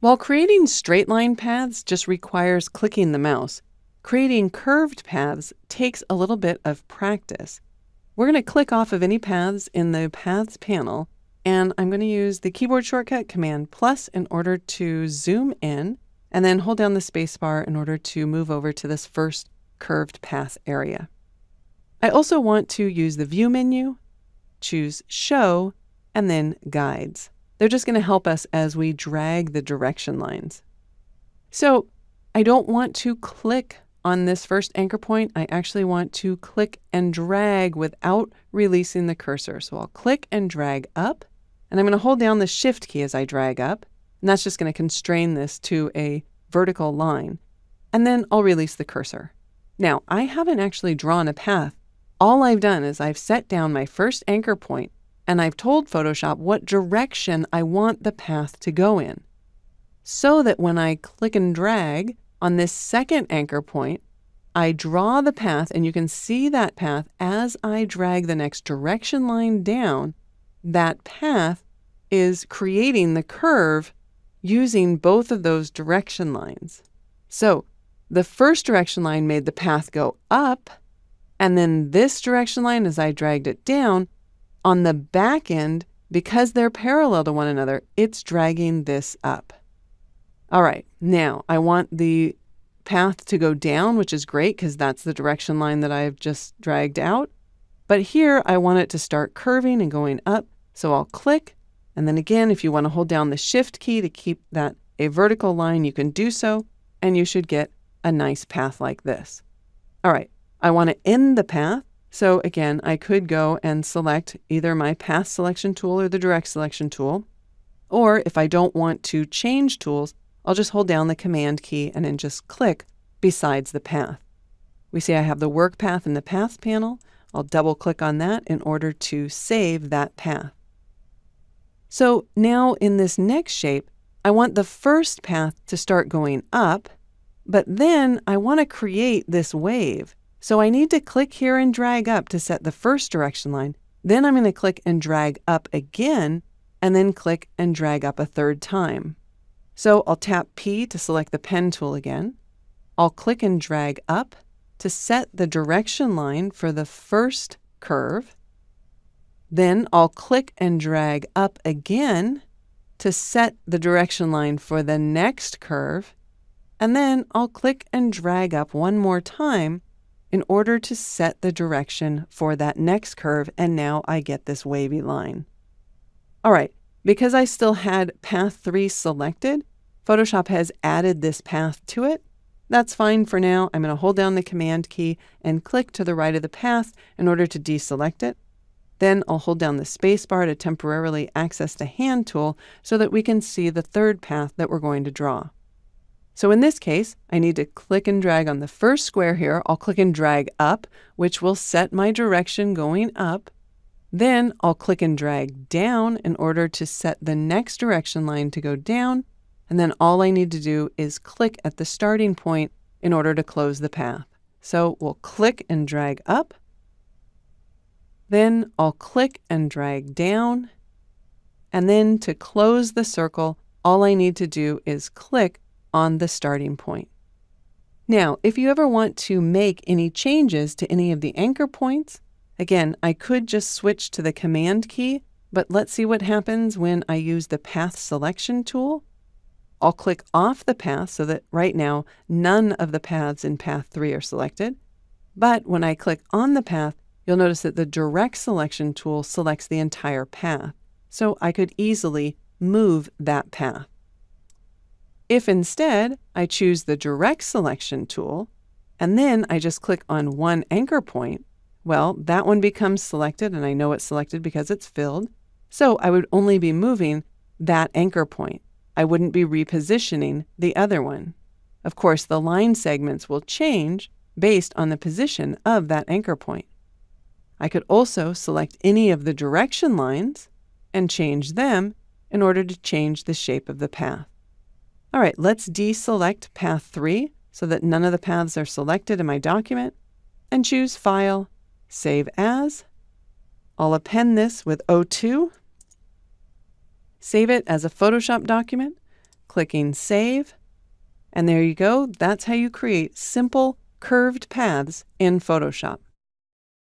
While creating straight line paths just requires clicking the mouse, creating curved paths takes a little bit of practice. We're going to click off of any paths in the Paths panel, and I'm going to use the keyboard shortcut Command+ in order to zoom in, and then hold down the spacebar in order to move over to this first curved path area. I also want to use the View menu, choose Show, and then Guides. They're just going to help us as we drag the direction lines. So I don't want to click on this first anchor point. I actually want to click and drag without releasing the cursor. So I'll click and drag up, and I'm going to hold down the Shift key as I drag up, and that's just going to constrain this to a vertical line. And then I'll release the cursor. Now, I haven't actually drawn a path. All I've done is I've set down my first anchor point, and I've told Photoshop what direction I want the path to go in. So that when I click and drag on this second anchor point, I draw the path, and you can see that path as I drag the next direction line down. That path is creating the curve using both of those direction lines. So the first direction line made the path go up, and then this direction line, as I dragged it down, on the back end, because they're parallel to one another, it's dragging this up. All right, now I want the path to go down, which is great because that's the direction line that I've just dragged out. But here I want it to start curving and going up. So I'll click. And then again, if you want to hold down the Shift key to keep that a vertical line, you can do so. And you should get a nice path like this. All right, I want to end the path. So again, I could go and select either my Path Selection tool or the Direct Selection tool. Or if I don't want to change tools, I'll just hold down the Command key and then just click besides the path. We see I have the work path in the Paths panel. I'll double click on that in order to save that path. So now in this next shape, I want the first path to start going up, but then I want to create this wave. So I need to click here and drag up to set the first direction line. Then I'm going to click and drag up again, and then click and drag up a third time. So I'll tap P to select the pen tool again. I'll click and drag up to set the direction line for the first curve. Then I'll click and drag up again to set the direction line for the next curve. And then I'll click and drag up one more time in order to set the direction for that next curve, and now I get this wavy line. All right, because I still had path 3 selected, Photoshop has added this path to it. That's fine for now. I'm going to hold down the Command key and click to the right of the path in order to deselect it. Then I'll hold down the space bar to temporarily access the Hand tool so that we can see the third path that we're going to draw. So in this case, I need to click and drag on the first square here. I'll click and drag up, which will set my direction going up. Then I'll click and drag down in order to set the next direction line to go down. And then all I need to do is click at the starting point in order to close the path. So we'll click and drag up. Then I'll click and drag down. And then to close the circle, all I need to do is click on the starting point. Now, if you ever want to make any changes to any of the anchor points, again, I could just switch to the Command key, but let's see what happens when I use the Path Selection tool. I'll click off the path so that right now none of the paths in Path 3 are selected. But when I click on the path, you'll notice that the Direct Selection tool selects the entire path. So I could easily move that path. If instead I choose the Direct Selection tool, and then I just click on one anchor point, well, that one becomes selected, and I know it's selected because it's filled. So I would only be moving that anchor point. I wouldn't be repositioning the other one. Of course, the line segments will change based on the position of that anchor point. I could also select any of the direction lines and change them in order to change the shape of the path. All right, let's deselect Path 3 so that none of the paths are selected in my document, and choose File, Save As. I'll append this with O2. Save it as a Photoshop document. clicking Save. And there you go. That's how you create simple curved paths in Photoshop.